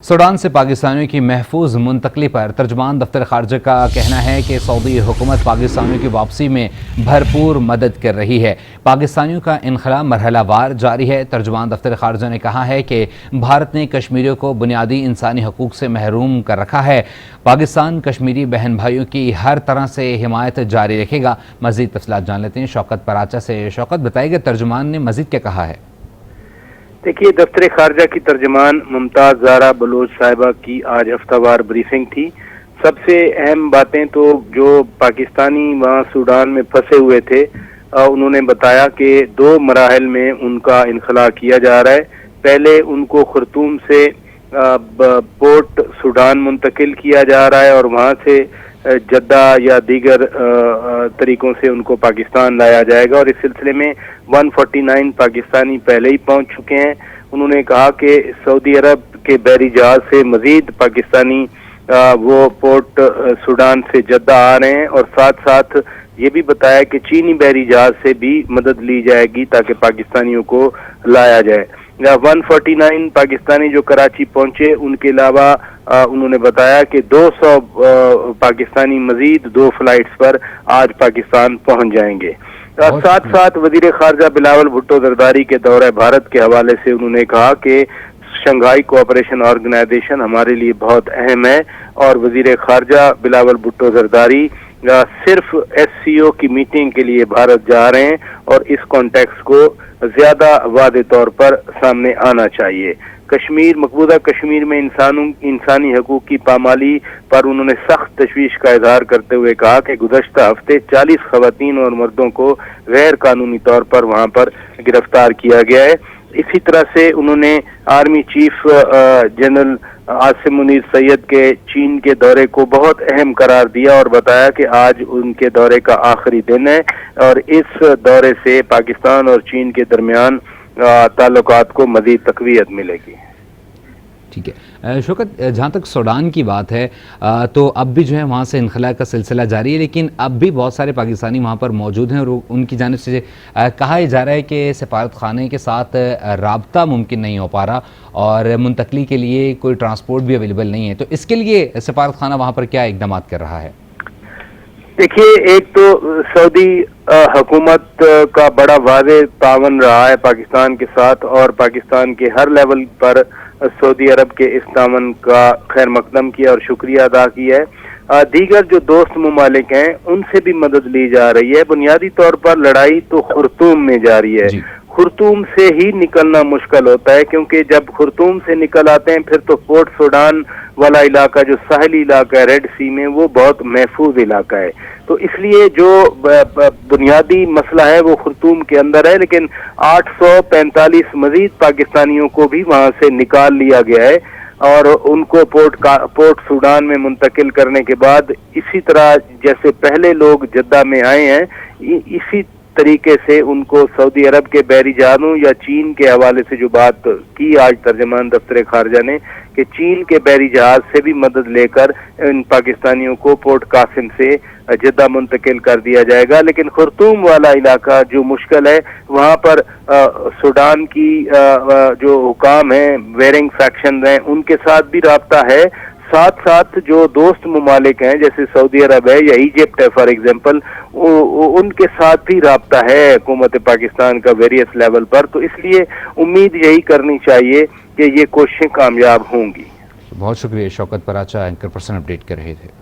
Sudan से पाकिस्तानियों की महफूज मुंतकली पर तर्जुमान दफ्तर खारजा का कहना है कि सऊदी हुकूमत पाकिस्तानियों की वापसी में भरपूर मदद कर रही है। पाकिस्तानियों का इनखला मरहलावार जारी है। तर्जुमान दफ्तर खारजा ने कहा है कि भारत ने कश्मीरियों को बुनियादी इंसानी हकूक से महरूम कर रखा है। पाकिस्तान कश्मीरी बहन भाइयों की हर तरह से हिमायत जारी रखेगा। मज़ीद तफसीलात जान लेते हैं शौकत पराचा से। शौकत, बताइएगा तर्जुमान ने मज़ीद क्या कहा है? देखिए, दफ्तर खारजा की तर्जमान मुमताज़ ज़ारा बलोच साहिबा की आज हफ्तावार ब्रीफिंग थी। सबसे अहम बातें तो जो पाकिस्तानी वहाँ सूडान में फंसे हुए थे, उन्होंने बताया कि 2 मराहल में उनका इनखला किया जा रहा है। पहले उनको खुर्तूम से पोर्ट सूडान मुंतकिल किया जा रहा है और वहाँ से जद्दा या दीगर तरीकों से उनको पाकिस्तान लाया जाएगा और इस सिलसिले में 149 पाकिस्तानी पहले ही पहुंच चुके हैं। उन्होंने कहा कि सऊदी अरब के बहरी जहाज से मजीद पाकिस्तानी वो पोर्ट सूडान से जद्दा आ रहे हैं और साथ साथ ये भी बताया कि चीनी बहरी जहाज से भी मदद ली जाएगी ताकि पाकिस्तानियों को लाया जाए। 149 पाकिस्तानी जो कराची पहुंचे, उनके अलावा उन्होंने बताया कि 200 पाकिस्तानी मजीद 2 फ्लाइट्स पर आज पाकिस्तान पहुंच जाएंगे। साथ साथ वजीर खारजा बिलावल भुट्टो जरदारी के दौरे भारत के हवाले से उन्होंने कहा कि शंघाई कोऑपरेशन ऑर्गेनाइजेशन हमारे लिए बहुत अहम है और वजीर खारजा बिलावल भुट्टो जरदारी सिर्फ SCO की मीटिंग के लिए भारत जा रहे हैं और इस कॉन्टेक्स्ट को ज्यादा वादे तौर पर सामने आना चाहिए। मकबूजा कश्मीर में इंसानी हकूक की पामाली पर उन्होंने सख्त तशवीश का इजहार करते हुए कहा कि गुज़श्ता हफ्ते 40 खवातीन और मर्दों को गैर कानूनी तौर पर वहां पर गिरफ्तार किया गया है। इसी तरह से उन्होंने army chief general Asim Munir Syed के चीन के दौरे को बहुत अहम करार दिया और बताया कि आज उनके दौरे का आखिरी दिन है और इस दौरे से पाकिस्तान और चीन के दरमियान ताल्लुकात को मज़ीद तक़वियत मिलेगी। ठीक है शौकत, जहाँ तक सूडान की बात है तो अब भी जो है वहाँ से इनखला का सिलसिला जारी है, लेकिन अब भी बहुत सारे पाकिस्तानी वहाँ पर मौजूद हैं और उनकी जानिब से कहा जा रहा है कि सफारत खाने के साथ राब्ता मुमकिन नहीं हो पा रहा और मुंतकली के लिए कोई ट्रांसपोर्ट भी अवेलेबल नहीं है। तो इसके लिए सफारत खाना वहाँ पर क्या इक़दाम कर रहा है? देखिए, एक तो सऊदी हुकूमत का बड़ा वाज़ेह तावन रहा है पाकिस्तान के साथ और पाकिस्तान के हर लेवल पर सऊदी अरब के इस तावन का खैर मकदम किया और शुक्रिया अदा किया है। दीगर जो दोस्त ममालिक हैं उनसे भी मदद ली जा रही है। बुनियादी तौर पर लड़ाई तो खुर्तूम में जारी है। खुर्तूम से ही निकलना मुश्किल होता है क्योंकि जब खुर्तूम से निकल आते हैं फिर तो पोर्ट सूडान वाला इलाका जो साहली इलाका है रेड सी में, वो बहुत महफूज इलाका है। तो इसलिए जो बुनियादी मसला है वो खुर्तूम के अंदर है, लेकिन 845 मजीद पाकिस्तानियों को भी वहां से निकाल लिया गया है और उनको पोर्ट सूडान में मुंतकिल करने के बाद इसी तरह जैसे पहले लोग जद्दा में आए हैं, इसी तरीके से उनको सऊदी अरब के बहरी जहाज़ों या चीन के हवाले से जो बात की आज तर्जमान दफ्तर खारजा ने कि चीन के बहरी जहाज से भी मदद लेकर इन पाकिस्तानियों को पोर्ट कासिम से जद्दा मुंतकिल कर दिया जाएगा। लेकिन खुर्तूम वाला इलाका जो मुश्किल है, वहाँ पर सूडान की जो हुकाम हैं, वेरिंग फैक्शन हैं, उनके साथ भी राब्ता है। साथ साथ जो दोस्त ममालिक हैं जैसे सऊदी अरब है या इजिप्ट है फॉर एग्जांपल, उनके साथ भी राब्ता है हुकूमत पाकिस्तान का वेरियस लेवल पर। तो इसलिए उम्मीद यही करनी चाहिए कि ये कोशिशें कामयाब होंगी। बहुत शुक्रिया Shaukat Paracha, anchor person update कर रहे थे।